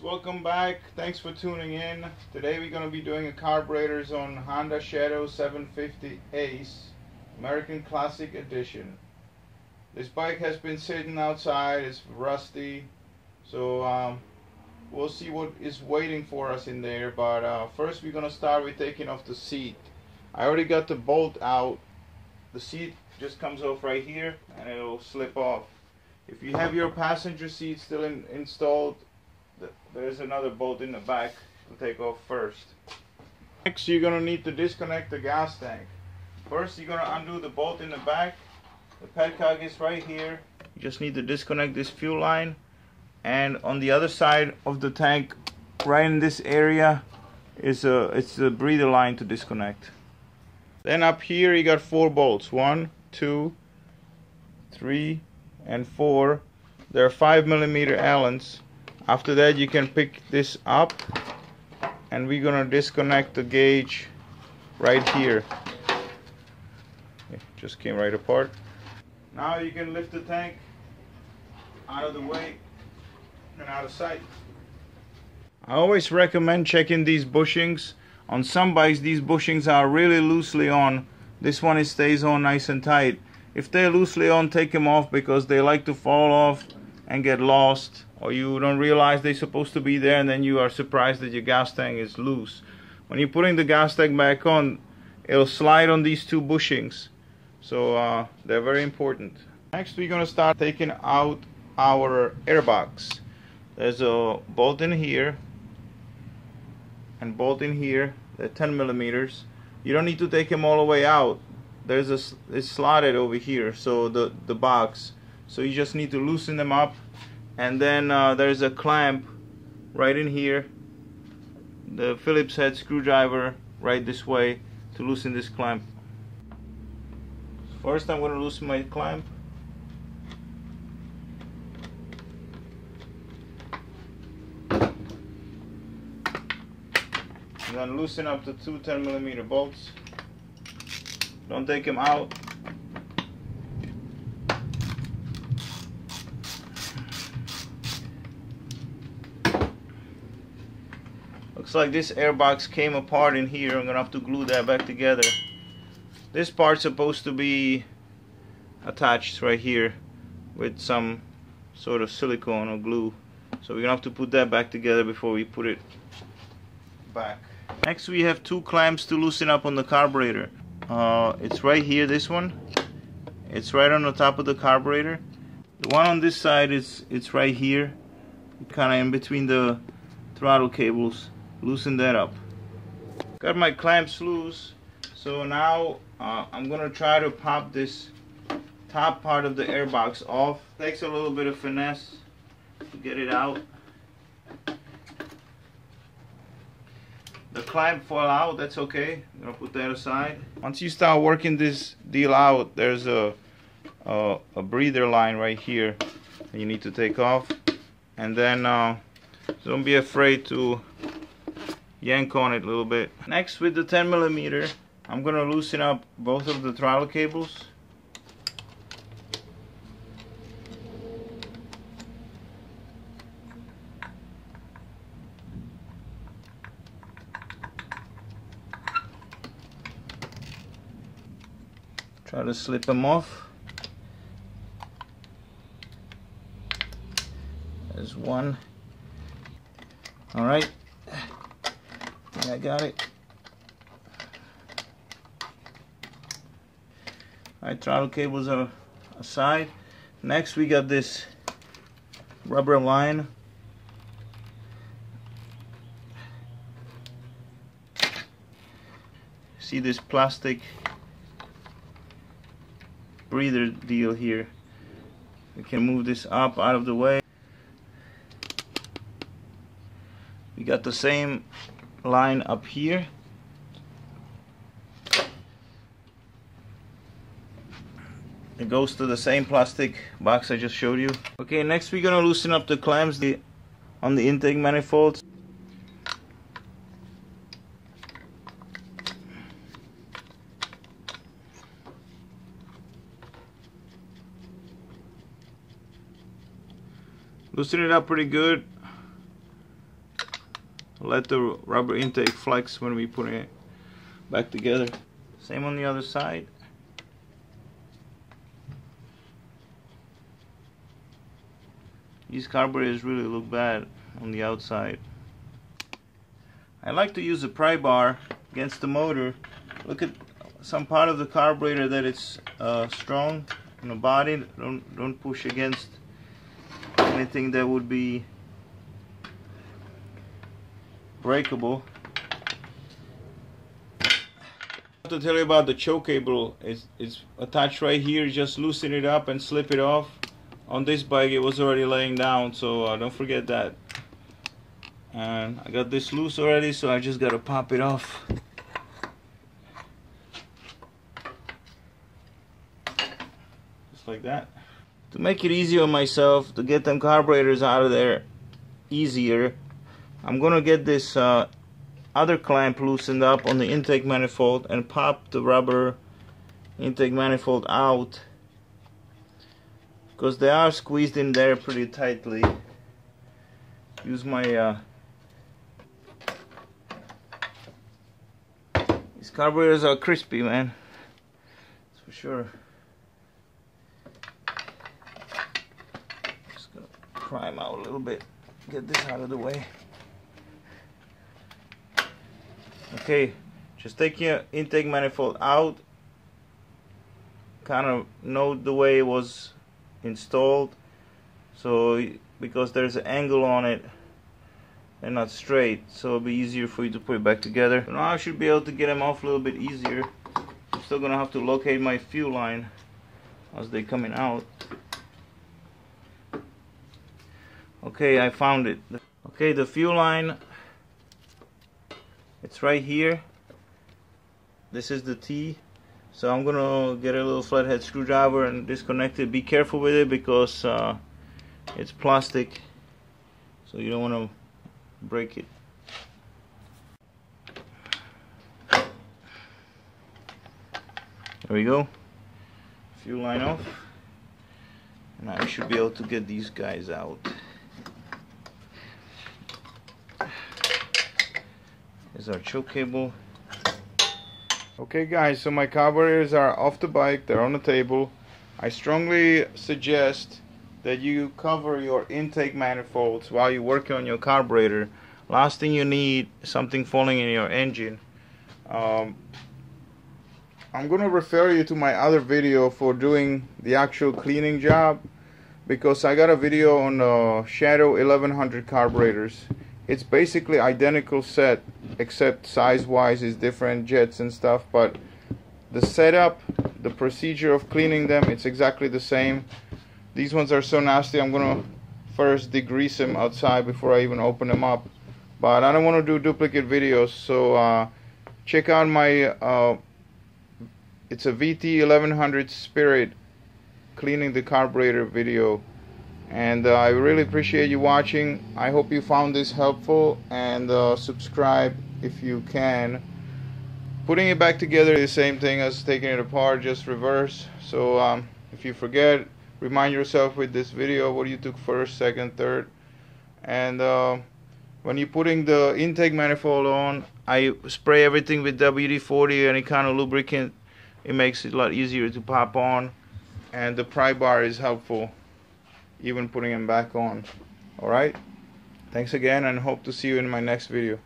welcome back. Thanks for tuning in. Today we're going to be doing a carburetors on Honda Shadow 750 ACE American Classic Edition. This bike has been sitting outside, it's rusty, so we'll see what is waiting for us in there, but first we're going to start with taking off the seat. I already got the bolt out. The seat just comes off right here and it'll slip off. If you have your passenger seat still installed, there's another bolt in the back to take off first. Next, you're going to need to disconnect the gas tank. First, you're going to undo the bolt in the back. The petcock is right here. You just need to disconnect this fuel line. And on the other side of the tank, right in this area, it's the breather line to disconnect. Then up here, you got 4 bolts. 1, 2, 3, and 4. They're 5mm Allens. After that, you can pick this up, and we're gonna disconnect the gauge right here. It just came right apart. Now you can lift the tank out of the way and out of sight. I always recommend checking these bushings. On some bikes, these bushings are really loosely on. This one, it stays on nice and tight. If they're loosely on, take them off because they like to fall off and get lost, or you don't realize they're supposed to be there and then you are surprised that your gas tank is loose. When you're putting the gas tank back on, it'll slide on these 2 bushings, so they're very important. Next, we're going to start taking out our airbox. There's a bolt in here and bolt in here. They're 10mm. You don't need to take them all the way out. It's slotted over here, so the box. So you just need to loosen them up, and then there's a clamp right in here. The Phillips head screwdriver right this way to loosen this clamp. First, I'm going to loosen my clamp. And then loosen up the 2 10mm bolts. Don't take them out. Looks like this airbox came apart in here. I'm gonna have to glue that back together. This part's supposed to be attached right here with some sort of silicone or glue. So we're gonna have to put that back together before we put it back. Next, we have 2 clamps to loosen up on the carburetor. It's right here, this one. It's right on the top of the carburetor. The one on this side it's right here, kind of in between the throttle cables. Loosen that up. Got my clamps loose, so now I'm gonna try to pop this top part of the airbox off. Takes a little bit of finesse to get it out. The clamp fell out, that's okay. I'm gonna put that aside. Once you start working this deal out, there's a breather line right here that you need to take off, and then don't be afraid to yank on it a little bit. Next, with the 10mm, I'm gonna loosen up both of the throttle cables. Try to slip them off. There's one. All right. I got it. Alright, throttle cables are aside. Next, we got this rubber line. See this plastic breather deal here. We can move this up out of the way. We got the same line up here. It goes to the same plastic box I just showed you. Okay, next we're gonna loosen up the clamps on the intake manifolds. Loosen it up pretty good. let the rubber intake flex when we put it back together. Same on the other side. These carburetors really look bad on the outside. I like to use a pry bar against the motor. Look at some part of the carburetor that it's strong in the body. Don't push against anything that would be breakable. To tell you about the choke cable, it's attached right here. Just loosen it up and slip it off. On this bike it was already laying down, so don't forget that. And I got this loose already, so I just gotta pop it off. Just like that. To make it easier on myself, to get them carburetors out of there easier, I'm gonna get this other clamp loosened up on the intake manifold and pop the rubber intake manifold out, because they are squeezed in there pretty tightly. Use my these carburetors are crispy, man, that's for sure. Just gonna pry them out a little bit, get this out of the way. Okay, just take your intake manifold out, kind of note the way it was installed, so because there's an angle on it and not straight, so it'll be easier for you to put it back together. So now I should be able to get them off a little bit easier. I'm still gonna have to locate my fuel line as they're coming out. Okay, I found it. Okay, the fuel line, it's right here. This is the T. So I'm gonna get a little flathead screwdriver and disconnect it. Be careful with it because it's plastic, so you don't want to break it. There we go. Fuel line off. And I should be able to get these guys out. Here's our choke cable. Okay guys, so my carburetors are off the bike, they're on the table. I strongly suggest that you cover your intake manifolds while you're working on your carburetor. Last thing you need is something falling in your engine. I'm going to refer you to my other video for doing the actual cleaning job, because I got a video on Shadow 1100 carburetors. It's basically identical set, except size wise is different, jets and stuff, but the setup, the procedure of cleaning them, it's exactly the same. These ones are so nasty, I'm gonna first degrease them outside before I even open them up, but I don't want to do duplicate videos, so check out my it's a VT1100 Spirit cleaning the carburetor video. And I really appreciate you watching. I hope you found this helpful, and subscribe if you can. Putting it back together is the same thing as taking it apart, just reverse. So if you forget, remind yourself with this video what you took first, second, third. And when you're putting the intake manifold on, I spray everything with WD-40, any kind of lubricant. It makes it a lot easier to pop on, and the pry bar is helpful even putting them back on. Alright, thanks again, and hope to see you in my next video.